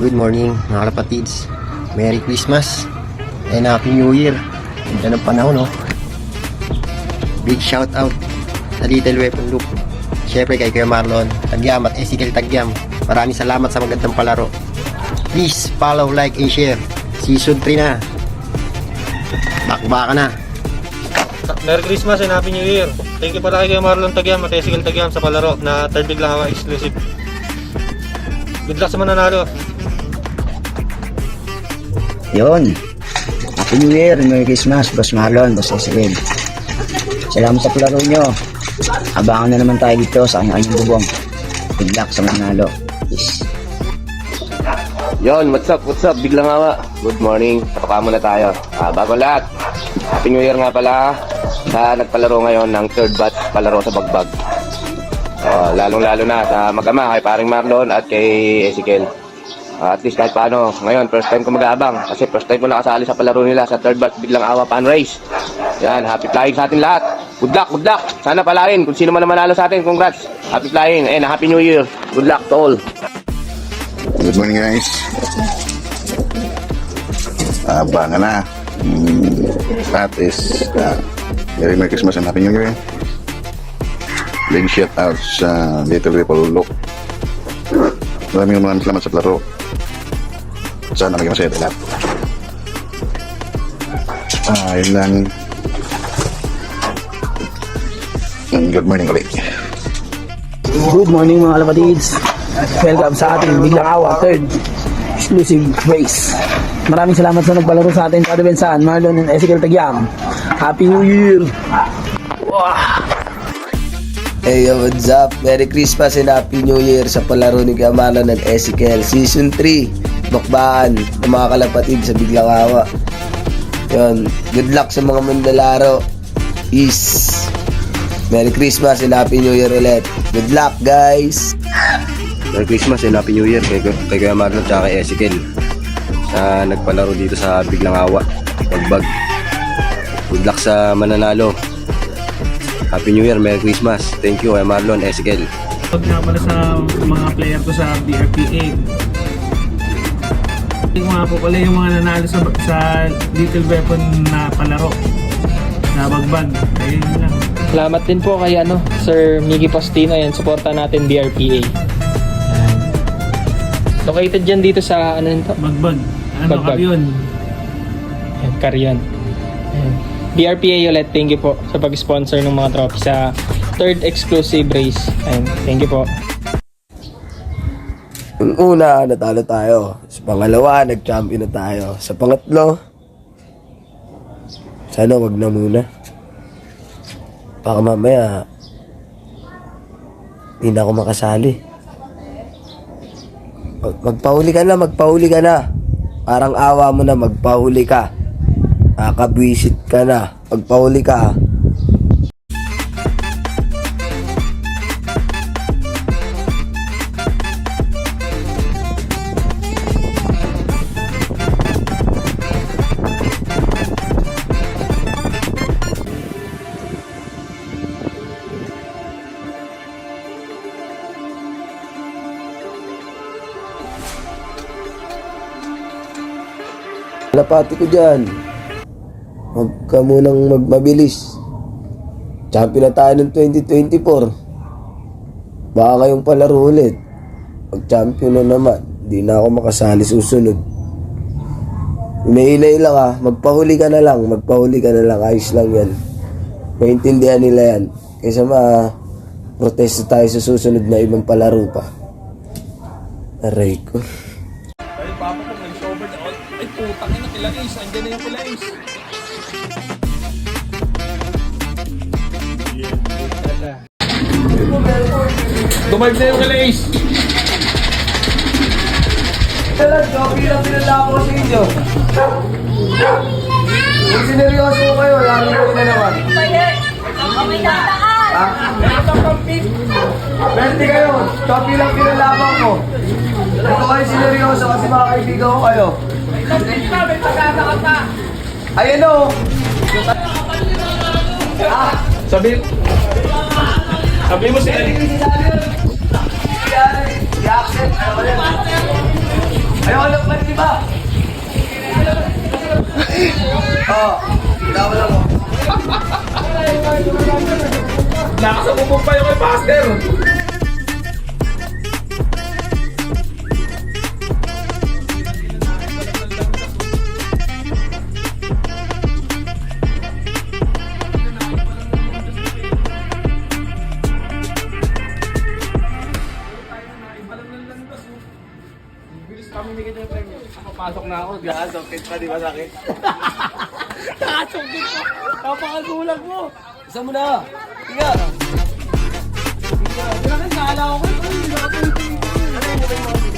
Good morning mga kapatids. Merry Christmas and Happy New Year. Ganda ng panahon, no? Big shout out sa Little Weapon Loop. Syempre kay Kuya Marlon Tagyam at Ezekiel Tagyam. Maraming salamat sa magandang palaro. Please follow, like, and share. Season 3 na. Bakbaka na. Merry Christmas and Happy New Year. Thank you pala kay Marlon Tagyam at Ezekiel Tagyam sa palaro na third big lang exclusive. Good luck sa mananalo. Yun. Happy New Year, Merry Christmas, Boss Marlon, Boss Ezekiel. Salamat sa palaro nyo. Abangan na naman tayo dito sa kanyang bubong. Good luck sa manalo. Peace. Yon, what's up? Biglang awa. Good morning. Tapaka muna tayo. Bago lahat, Happy New Year nga pala sa nagpalaro ngayon ng third batch palaro sa Bagbag. Lalong-lalo na sa mag-ama kay paring Marlon at kay Ezekiel. At least kahit paano, ngayon first time ko mag-aabang kasi first time ko nakasali sa palaro nila sa third batch Biglang Awa Fan Race. Yan, happy flying sa atin lahat. Good luck. Sana palain kung sino man na manalo sa atin. Congrats. Happy flying and Happy New Year. Good luck to all. Good morning guys. Abangan na. That is Merry Christmas and Happy New Year. Big shout out sa Little Weapon Loop. Maraming salamat sa palaro. Sana maging masaya lahat. Yun lang. Good morning ulit. Good morning mga kapatids. Welcome sa ating Biglang Awa third exclusive race. Maraming salamat sa nagpalaro sa atin, Father Bensan, Marlon and Ezekiel Tagyam. Happy New Year. Hey, what's up? Merry Christmas and Happy New Year sa palaro ni Kuya Marlon ng Ezekiel Season 3. Bakbaan ng mga kalapatid sa Biglang Awa. Yun, good luck sa mga mandalaro. Peace. Merry Christmas and Happy New Year ulit. Good luck, guys. Merry Christmas and Happy New Year kay Kuya Marlon at kay Ezekiel sa nagpalaro dito sa Biglang Awa Bagbag. Good luck sa mananalo. Happy New Year, Merry Christmas. Thank you Kuya Marlon, Ezekiel. Pag nga pala sa mga player ko sa BRPA. Yung mga po pala yung mga nanalo sa Little Weapon na palaro na Bagbag. Ayun lang. Salamat din po kay Sir Miggy Postino. Yan, suporta natin BRPA. Yan. Located dyan dito sa Bagbag. Bagbag. Carrion. Yan, Carrion. Yan. BRPA ulit, thank you po sa pag-sponsor ng mga trophy sa third exclusive race. Ayun, thank you po. Yung una, natalo tayo. Sa pangalawa, nag-champion na tayo. Sa pangatlo, sana wag na muna. Baka mamaya, hindi na ako makasali. Magpahuli ka na. Parang awa mo na, magpahuli ka. Nakakabwisit ka na. Magpahuli ka. Napati ko dyan. Huwag ka munang magmabilis. Champion na tayo ng 2024. Baka kayong palaro ulit. Pag champion na naman, di na ako makasali susunod. Inailay lang magpahuli ka na lang. Ayos lang yan. Maintindihan nila yan. Kaysa protesta tayo sa susunod na ibang palaro pa. Aray ko. Ay, papa ko, may sober na. Ay, putang ina, kila Ace. Andiyan na yung kila Ace. Dumive na yung kila Ace. Jockey lang pinalako ko sa inyo. Kung sineryoso ko kayo, lalo ko na naman. Pwede kayo, jockey lang pinalako ko. Ito kayo sineryoso kasi mga kaibigan ko kayo. Ayan o. Sabi mo si Eric. I-accept. Ayaw Nakasabubog pa yung kay Pastor. Papasok na ako, nakasokit pa, di ba sakit? Nakasokit pa! Napakagulag mo! Isa mo na! Tiga! Tiga! Tiga! Tiga! Tiga! Tiga! Tiga! Tiga!